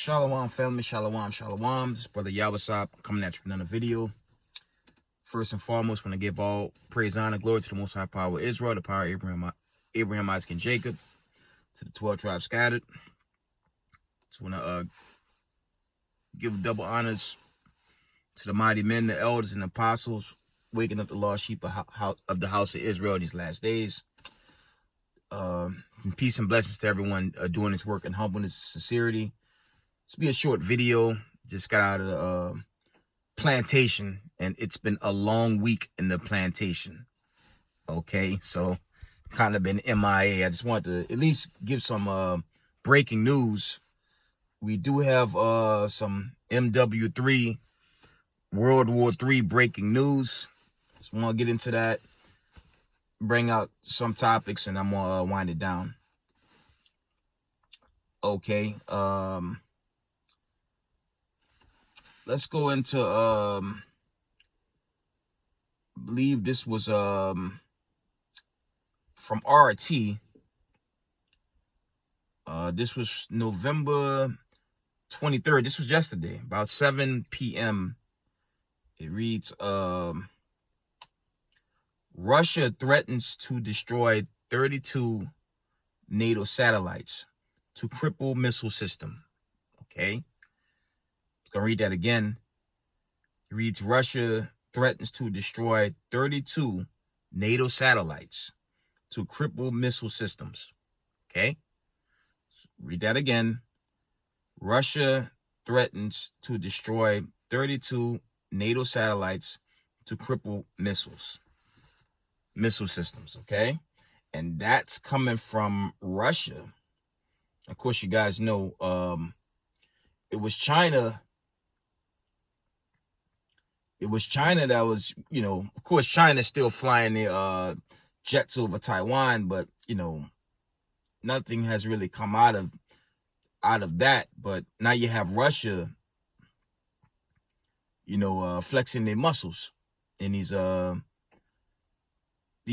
Shalom family, shalom. This is Brother Yawasop coming at you with another video. First and foremost, want to give all praise, honor, glory to the Most High Power of Israel, the power of Abraham, Isaac, and Jacob, to the 12 tribes scattered. Just want to give double honors to the mighty men, the elders, and apostles, waking up the lost sheep of the house of Israel these last days. And peace and blessings to everyone doing this work in humbleness and sincerity. This will be a short video. Just got out of the plantation, and it's been a long week in the plantation. Okay, so kind of been MIA. I just wanted to at least give some breaking news. We do have some MW3 World War III breaking news. Just want to get into that, bring out some topics, and I'm gonna wind it down. Okay, let's go into I believe this was from RT. This was November 23rd. This was yesterday, about 7 p.m. It reads, Russia threatens to destroy 32 NATO satellites to cripple missile system. Okay. I'm gonna read that again. It reads, Russia threatens to destroy 32 NATO satellites to cripple missile systems. Okay. Read that again. Russia threatens to destroy 32 NATO satellites to cripple missile systems. Okay. And that's coming from Russia. Of course, you guys know it was China. It was China that was, of course, China's still flying their jets over Taiwan, but, nothing has really come out of that. But now you have Russia, flexing their muscles in these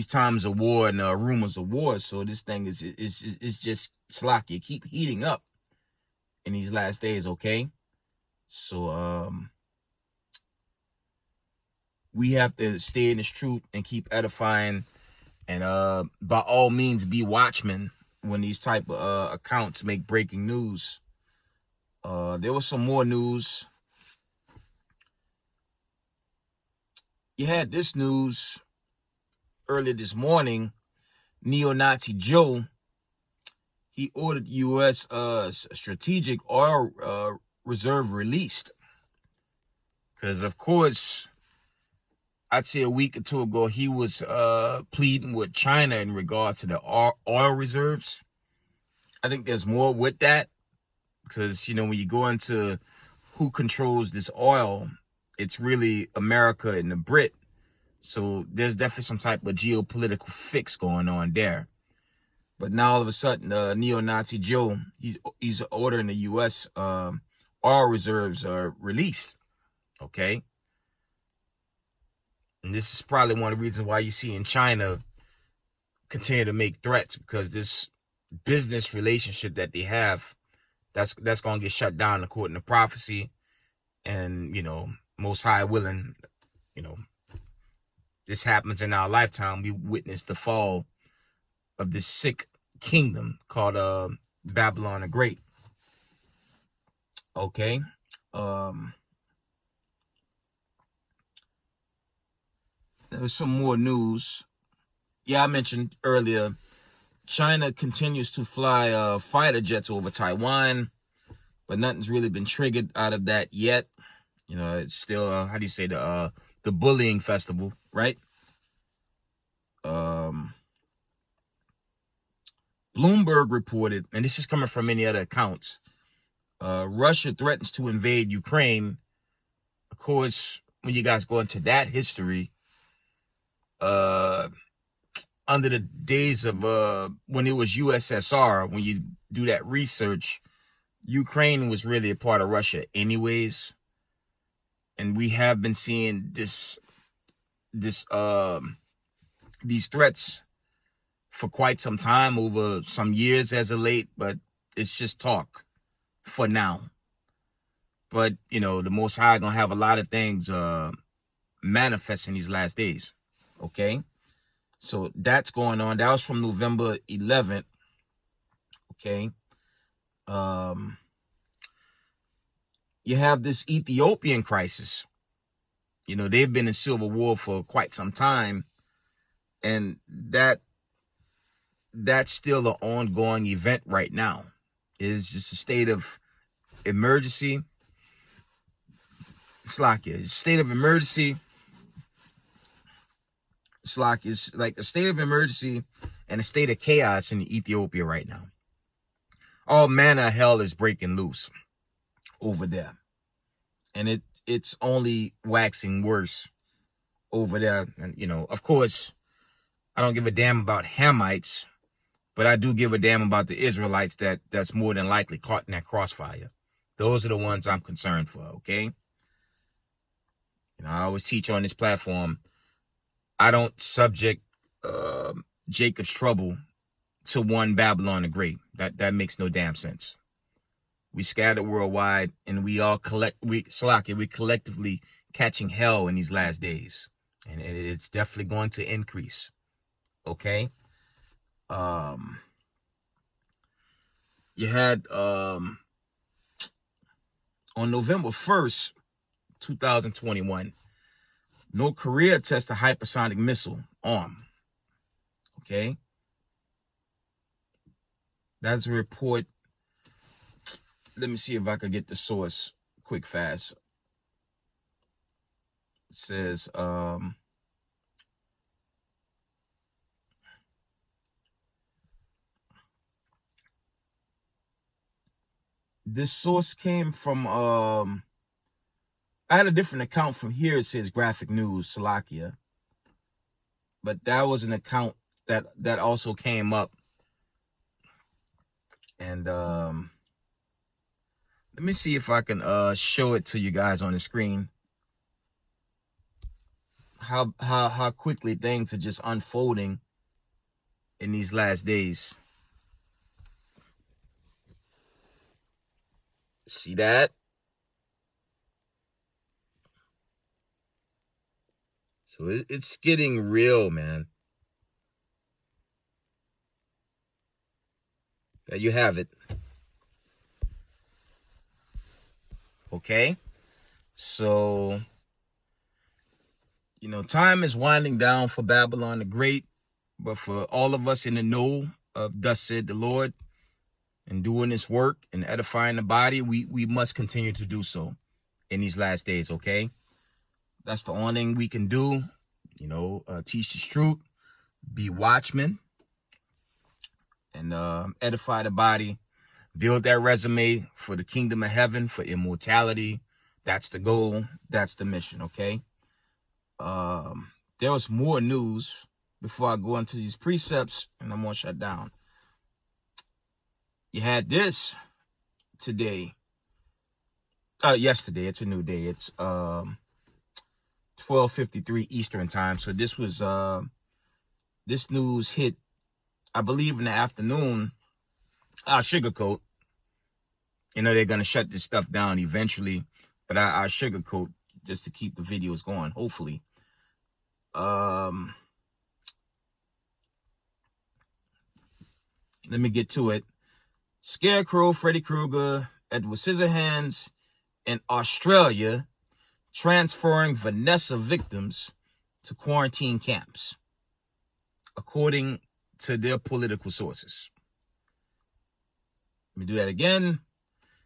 times of war and rumors of war. So this thing is just sloppy. It keep heating up in these last days. Okay, so we have to stay in this truth and keep edifying, and by all means be watchmen when these type of accounts make breaking news. There was some more news. You had this news earlier this morning. Neo-Nazi Joe, he ordered U.S. strategic oil reserve released. Because, of course, I'd say a week or two ago, he was pleading with China in regards to the oil reserves. I think there's more with that. Because, when you go into who controls this oil, it's really America and the Brit. So there's definitely some type of geopolitical fix going on there. But now all of a sudden, Neo-Nazi Joe, he's ordering the U.S. Oil reserves are released. Okay. And this is probably one of the reasons why you see in China continue to make threats, because this business relationship that they have, that's going to get shut down according to prophecy. And, Most High willing, this happens in our lifetime. We witness the fall of this sick kingdom called Babylon the Great. Okay. There's some more news. Yeah, I mentioned earlier, China continues to fly fighter jets over Taiwan, but nothing's really been triggered out of that yet. It's still, how do you say, the bullying festival, right? Bloomberg reported, and this is coming from many other accounts, Russia threatens to invade Ukraine. Of course, when you guys go into that history, under the days of when it was USSR, when you do that research, Ukraine was really a part of Russia anyways. And we have been seeing these threats for quite some time, over some years as of late, but it's just talk for now. But, the Most High gonna have a lot of things manifest in these last days. Okay? So that's going on. That was from November 11th. Okay? You have this Ethiopian crisis. They've been in civil war for quite some time. And that's still an ongoing event right now. It's just a state of emergency. It's like a state of emergency. It's like a state of emergency and a state of chaos in Ethiopia right now. All manner of hell is breaking loose over there. And it's only waxing worse over there. And, of course, I don't give a damn about Hamites, but I do give a damn about the Israelites that's more than likely caught in that crossfire. Those are the ones I'm concerned for, okay? I always teach on this platform, I don't subject Jacob's trouble to one Babylon the Great. That makes no damn sense. We scattered worldwide, and we collectively catching hell in these last days. And it's definitely going to increase. Okay? You had on November 1st, 2021, North Korea tests a hypersonic missile arm. Okay? That's a report. Let me see if I could get the source quick fast. It says, this source came from, I had a different account from here. It says Graphic News, Slovakia. But that was an account that also came up. And let me see if I can show it to you guys on the screen. How quickly things are just unfolding in these last days. See that? So it's getting real, man. There you have it. Okay? So, time is winding down for Babylon the Great, but for all of us in the know of thus said the Lord, and doing this work and edifying the body, we must continue to do so in these last days, okay? That's the only thing we can do. Teach the truth, be watchmen, and edify the body, build that resume for the kingdom of heaven, for immortality. That's the goal. That's the mission, okay? There was more news before I go into these precepts, and I'm going to shut down. You had this today. Yesterday. It's a new day. It's 12:53 Eastern time. So this was this news hit, I believe, in the afternoon. I'll sugarcoat. They're gonna shut this stuff down eventually, but I'll sugarcoat just to keep the videos going, hopefully. Let me get to it. Scarecrow, Freddy Krueger, Edward Scissorhands in Australia transferring Vanessa victims to quarantine camps, according to their political sources. Let me do that again.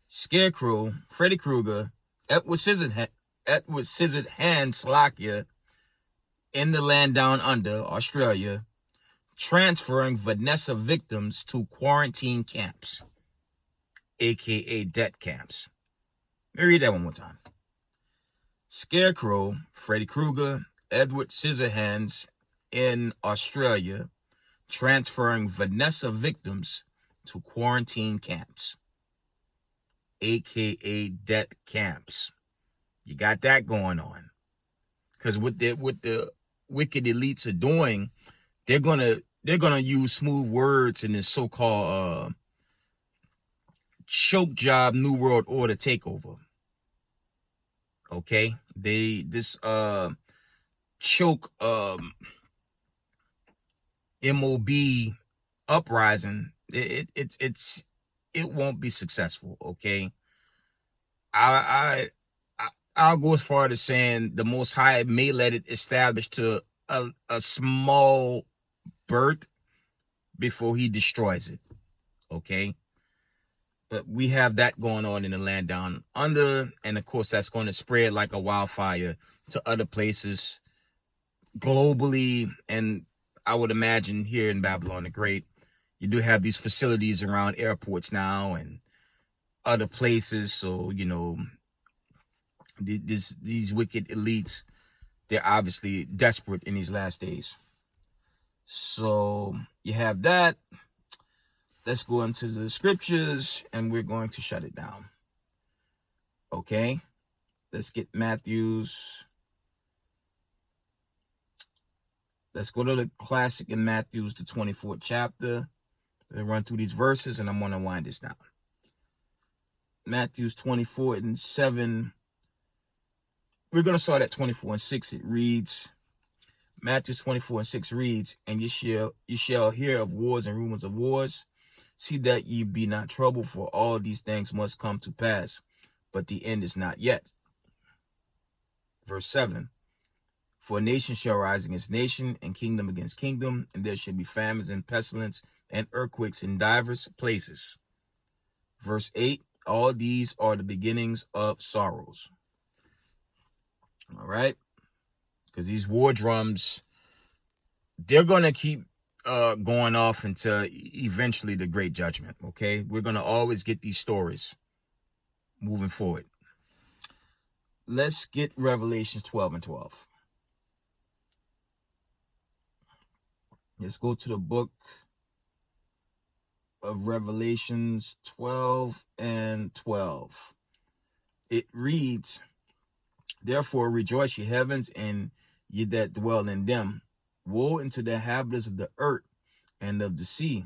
Scarecrow, Freddy Krueger, Edward Scissorhands, Slovakia, in the land down under, Australia, transferring Vanessa victims to quarantine camps, aka death camps. Let me read that one more time. Scarecrow, Freddy Krueger, Edward Scissorhands in Australia, transferring Vanessa victims to quarantine camps, aka death camps. You got that going on. Because what the wicked elites are doing, they're gonna use smooth words in this so-called choke job New World Order takeover. Okay, this choke MOB uprising, it won't be successful. Okay, I I'll go as far as saying the Most High may let it establish to a small birth before he destroys it. Okay, but we have that going on in the land down under, and of course that's going to spread like a wildfire to other places globally. And I would imagine here in Babylon the Great, you do have these facilities around airports now and other places. So, you know, these wicked elites, they're obviously desperate in these last days. So you have that. Let's go into the scriptures and we're going to shut it down. Okay, let's get Matthew's. Let's go to the classic in Matthew's, the 24th chapter. Let's run through these verses and I'm going to wind this down. Matthew's 24 and 7. We're going to start at 24 and 6. It reads, Matthew 24 and 6 reads, and ye shall hear of wars and rumors of wars. See that ye be not troubled, for all these things must come to pass, but the end is not yet. Verse 7. For nation shall rise against nation, and kingdom against kingdom, and there shall be famines and pestilence and earthquakes in divers places. Verse 8. All these are the beginnings of sorrows. All right? Because these war drums, they're going to keep going off until eventually the great judgment. Okay? We're going to always get these stories moving forward. Let's get Revelations 12 and 12. Let's go to the book of Revelations 12 and 12. It reads, therefore rejoice, ye heavens, and ye that dwell in them. Woe unto the inhabitants of the earth and of the sea,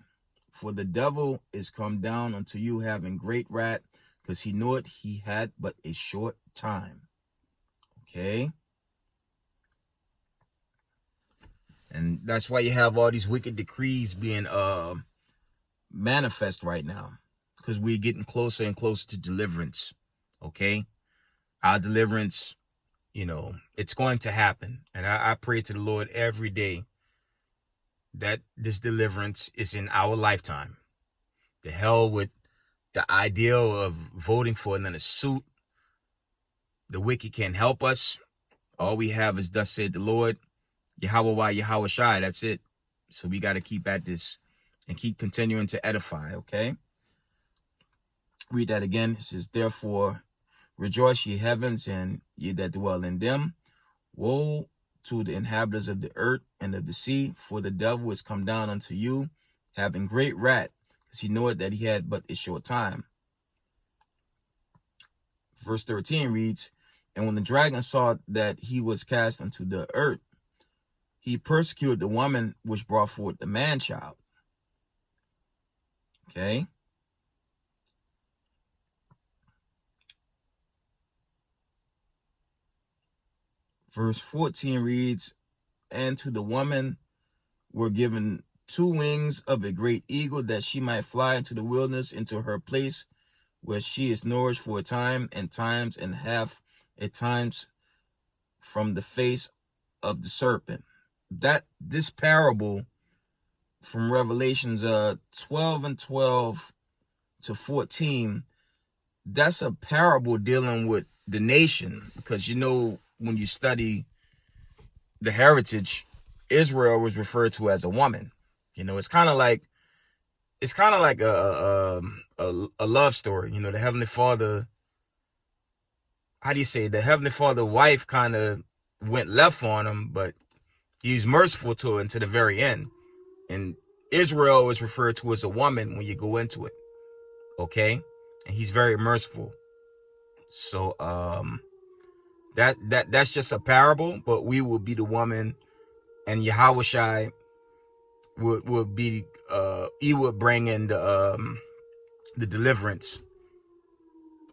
for the devil is come down unto you having great wrath, because he knoweth he had but a short time. Okay? And that's why you have all these wicked decrees being manifest right now, because we're getting closer and closer to deliverance. Okay? Our deliverance, you know, it's going to happen. And I pray to the Lord every day that this deliverance is in our lifetime. The hell with the ideal of voting for another suit. The wicked can't help us. All we have is thus said the Lord. Yahweh, Yahweh Shai, that's it. So we got to keep at this and keep continuing to edify, okay? Read that again. It says, therefore, rejoice, ye heavens, and ye that dwell in them. Woe to the inhabitants of the earth and of the sea, for the devil is come down unto you, having great wrath, because he knoweth that he had but a short time. Verse 13 reads, and when the dragon saw that he was cast unto the earth, he persecuted the woman which brought forth the man-child. Okay. Verse 14 reads, and to the woman were given 2 wings of a great eagle, that she might fly into the wilderness, into her place, where she is nourished for a time, and times and half a times from the face of the serpent. That this parable from Revelations 12 and 12 to 14, that's a parable dealing with the nation, because you know when you study the heritage, Israel was referred to as a woman. You know, it's kind of like a love story. You know, the Heavenly Father, how do you say, the Heavenly Father wife kind of went left on him, but he's merciful to her until the very end. And Israel is referred to as a woman when you go into it. Okay? And he's very merciful. So that's just a parable, but we will be the woman, and Yahweh Shai would be he would bring in the deliverance.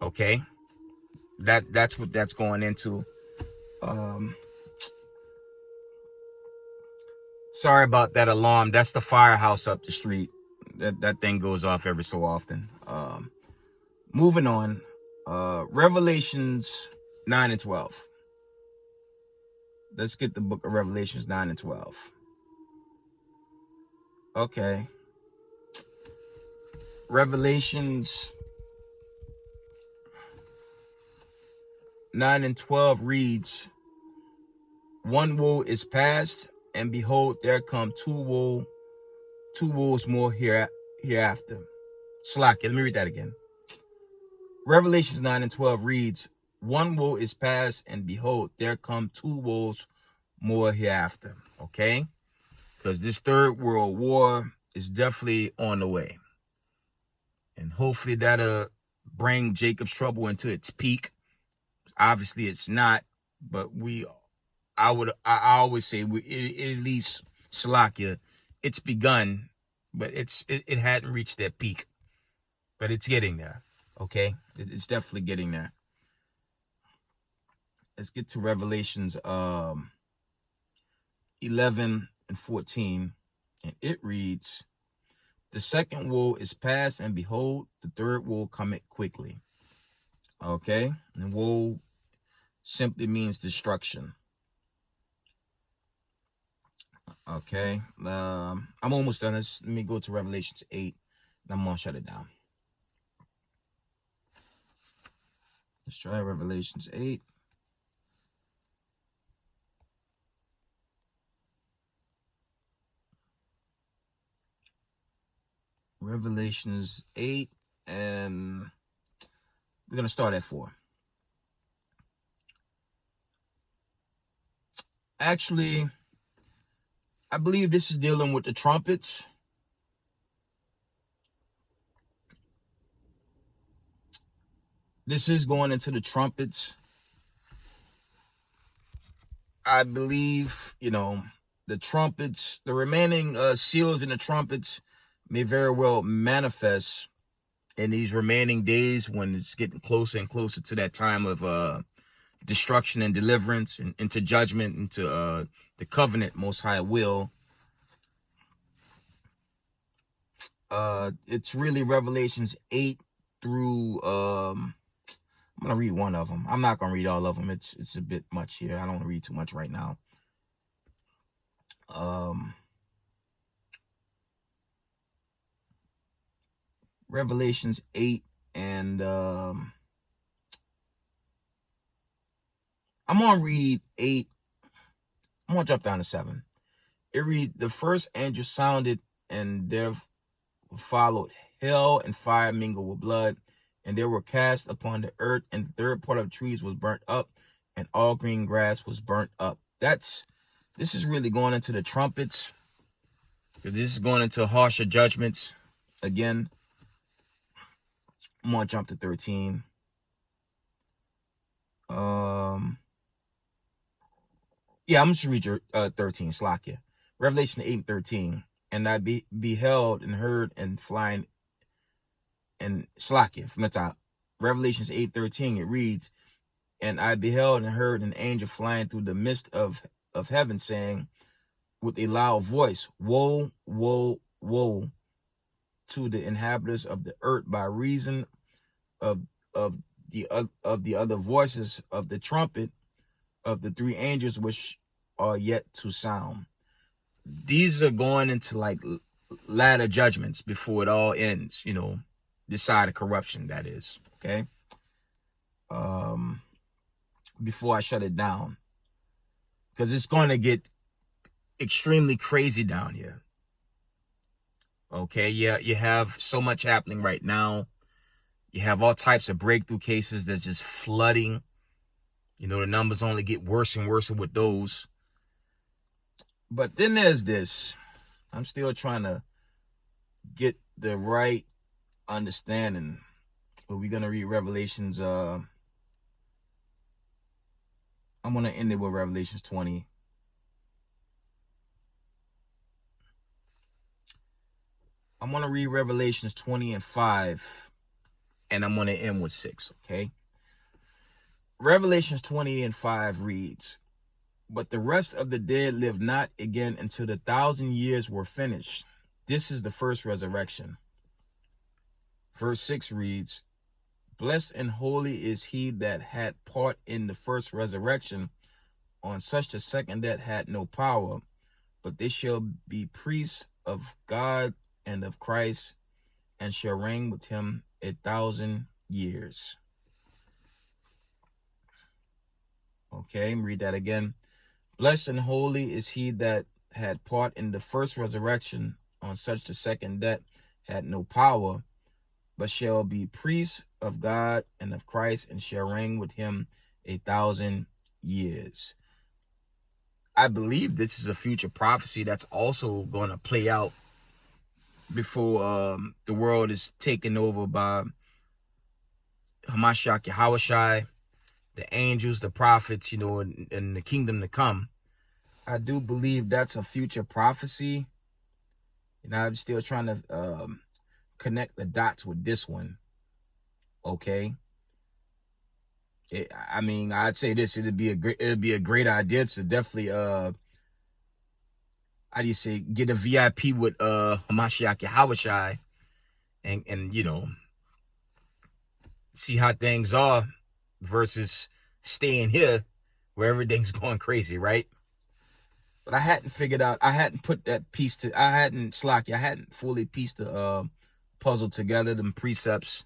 Okay? That's what that's going into. Sorry about that alarm. That's the firehouse up the street. That thing goes off every so often. Moving on. Revelations 9 and 12. Let's get the book of Revelations 9 and 12. Okay. Revelations 9 and 12 reads, one woe is past, and behold, there come two woes more hereafter. Slack it. Let me read that again. Revelations 9 and 12 reads, one woe is past, and behold, there come two woes more hereafter. Okay? Because this third world war is definitely on the way. And hopefully that'll bring Jacob's trouble into its peak. Obviously it's not, but I always say it at least Salakia, it's begun, but it hadn't reached that peak. But it's getting there. Okay? It's definitely getting there. Let's get to Revelations 11 and 14. And it reads, the second woe is past, and behold, the third woe cometh quickly. Okay? And woe simply means destruction. Okay? I'm almost done. Let me go to Revelations 8, and I'm going to shut it down. Let's try Revelations 8. Revelations 8, and we're going to start at 4. Actually, I believe this is dealing with the trumpets. This is going into the trumpets. I believe, the trumpets, the remaining seals in the trumpets may very well manifest in these remaining days when it's getting closer and closer to that time of destruction and deliverance and into judgment, into the covenant Most High will. It's really Revelations 8 through I'm gonna read one of them. I'm not gonna read all of them. It's a bit much here. I don't want to read too much right now. Revelations 8, and I'm gonna read 8. I'm gonna drop down to 7. It reads, the first angel sounded, and there followed hell and fire mingled with blood, and they were cast upon the earth, and the third part of the trees was burnt up, and all green grass was burnt up. This is really going into the trumpets. This is going into harsher judgments. Again, I'm going to jump to 13. Yeah, I'm just read your 13, Slakia. Revelation 8 and 13. And I beheld and heard and flying, and Slakia from the top. Revelations 8:13, it reads, and I beheld and heard an angel flying through the midst of heaven, saying with a loud voice, woe, woe, woe to the inhabitants of the earth by reason of the other voices of the trumpet of the three angels which are yet to sound. These are going into like latter judgments before it all ends, this side of corruption, that is. Okay. Before I shut it down, because it's going to get extremely crazy down here. Okay. Yeah. You have so much happening right now. You have all types of breakthrough cases that's just flooding. The numbers only get worse and worse with those. But then there's this. I'm still trying to get the right understanding. But we're going to read Revelations. I'm going to end it with Revelations 20. I'm going to read Revelations 20 and 5. And I'm going to end with 6, okay? Revelations 20:5 reads, "But the rest of the dead lived not again until the 1,000 years were finished. This is the first resurrection." Verse 6 reads, "Blessed and holy is he that had part in the first resurrection. On such the second that had no power, but they shall be priests of God and of Christ, and shall reign with him 1,000 years." Okay, read that again. "Blessed and holy is he that had part in the first resurrection. On such the second that had no power, but shall be priests of God and of Christ, and shall reign with him 1,000 years." I believe this is a future prophecy that's also going to play out before the world is taken over by Hamashiach Yahushai, the angels, the prophets, and the kingdom to come. I do believe that's a future prophecy. And I'm still trying to connect the dots with this one. Okay. I'd say this, it'd be a great idea to definitely get a VIP with Hamashiach Yahushai and see how things are versus staying here where everything's going crazy, right? But I hadn't put that piece I hadn't fully pieced the puzzle together, them precepts.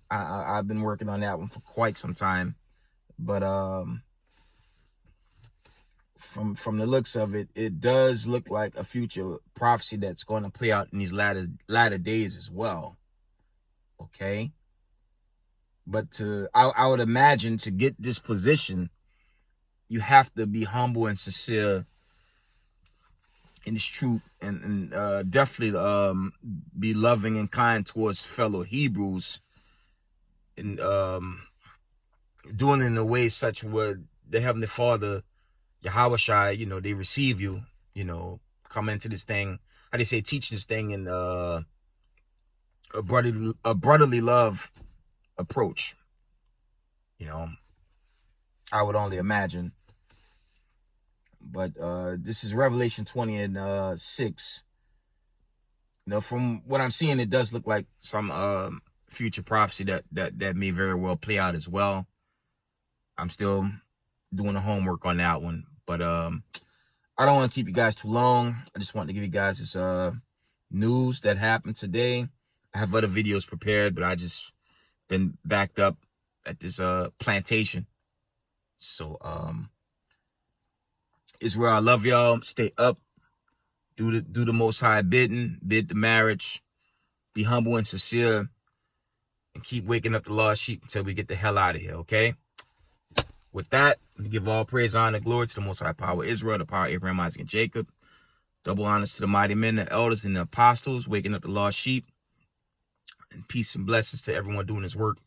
I've been working on that one for quite some time. But from the looks of it, it does look like a future prophecy that's going to play out in these latter days as well. Okay. But I would imagine to get this position, you have to be humble and sincere in this truth, and definitely be loving and kind towards fellow Hebrews, and doing it in a way such where the Heavenly Father, Yahushai, they receive you, come into this thing, how they say, teach this thing in a brotherly love approach. I would only imagine. But this is Revelation 20:6. From what I'm seeing, it does look like some future prophecy that may very well play out as well. I'm still doing the homework on that one. But I don't want to keep you guys too long. I just want to give you guys this news that happened today. I have other videos prepared, but I just been backed up at this plantation. So Israel, I love y'all. Stay up. Do the Most High bidding. Bid the marriage. Be humble and sincere. And keep waking up the lost sheep until we get the hell out of here, okay? With that, we give all praise, honor, and glory to the Most High power of Israel, the power of Abraham, Isaac, and Jacob. Double honors to the mighty men, the elders, and the apostles, waking up the lost sheep. And peace and blessings to everyone doing this work.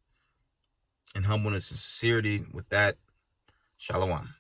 And humbleness and sincerity. With that, shalom.